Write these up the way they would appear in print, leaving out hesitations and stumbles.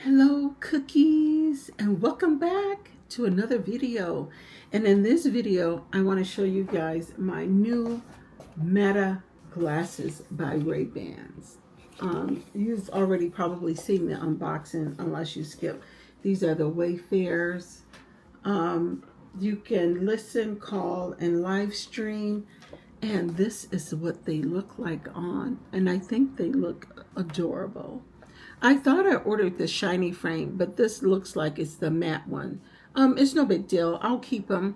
Hello cookies, and welcome back to another video. And in this video I want to show you guys my new Meta glasses by Ray-Bans. You've already probably seen the unboxing unless you skip. These are the Wayfarers. You can listen, call, and live stream, and this is what they look like on, and I think they look adorable. I thought I ordered the shiny frame, but this looks like it's the matte one. It's no big deal. I'll keep them.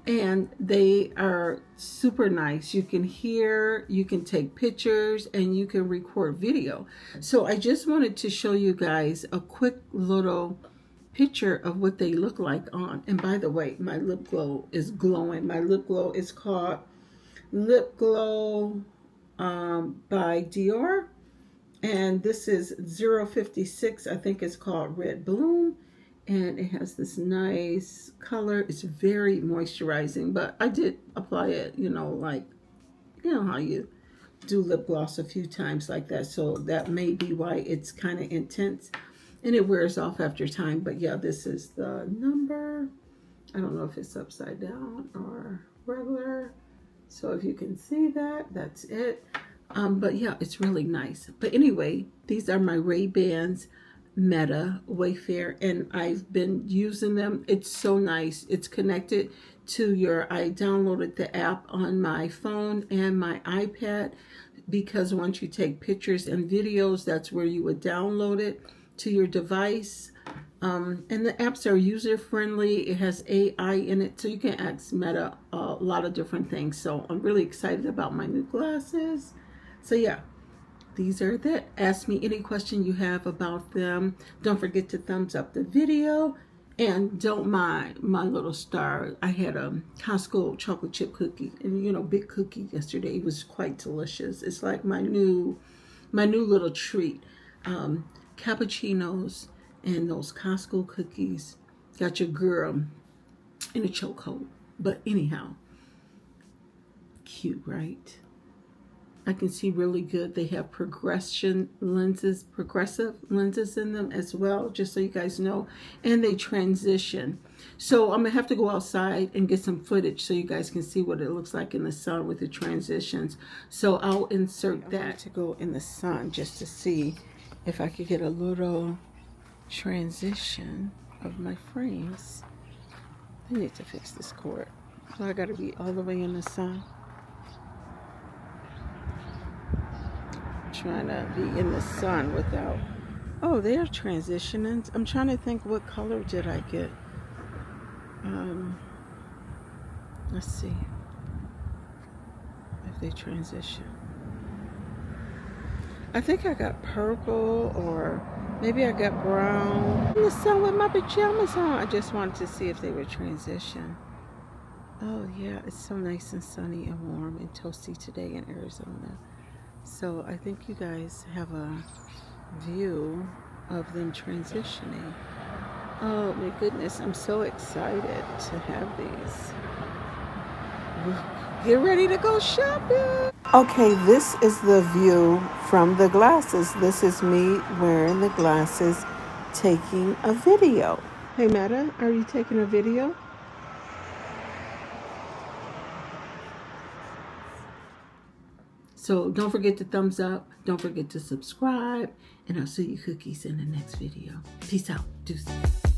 And they are super nice. You can hear, you can take pictures, and you can record video. So I just wanted to show you guys a quick little picture of what they look like on. And by the way, my lip glow is glowing. My lip glow is called Lip Glow by Dior. And this is 056. I think it's called Red Bloom. And it has this nice color. It's very moisturizing. But I did apply it, like, how you do lip gloss a few times like that. So that may be why it's kind of intense. And it wears off after time. But yeah, this is the number. I don't know if it's upside down or regular. So if you can see that, that's it. But yeah, it's really nice. But anyway, these are my Ray-Bans Meta Wayfarer, and I've been using them. It's so nice. It's connected to I downloaded the app on my phone and my iPad, because once you take pictures and videos, that's where you would download it to your device. And the apps are user-friendly. It has AI in it, so you can ask Meta a lot of different things. So I'm really excited about my new glasses. So yeah, these are that. Ask me any question you have about them. Don't forget to thumbs up the video, and don't mind my little star. I had a Costco chocolate chip cookie, and big cookie yesterday. It was quite delicious. It's like my new little treat. Cappuccinos and those Costco cookies got your girl in a chokehold. But anyhow, cute, right? I can see really good. They have progressive lenses in them as well, just so you guys know. And they transition. So I'm going to have to go outside and get some footage so you guys can see what it looks like in the sun with the transitions. So I'll insert that to go in the sun just to see if I could get a little transition of my frames. I need to fix this cord. So I got to be all the way in the sun. Trying to be in the sun without. Oh, they're transitioning. I'm trying to think, what color did I get? Let's see if they transition. I think I got purple, or maybe I got brown. In the sun with my pajamas on. I just wanted to see if they were transition. Oh yeah, it's so nice and sunny and warm and toasty today in Arizona. So I think you guys have a view of them transitioning. Oh my goodness, I'm so excited to have these. Get ready to go shopping. Okay, this is the view from the glasses. This is me wearing the glasses, taking a video. Hey Meta, are you taking a video? So don't forget to thumbs up. Don't forget to subscribe. And I'll see you cookies in the next video. Peace out. Deuces.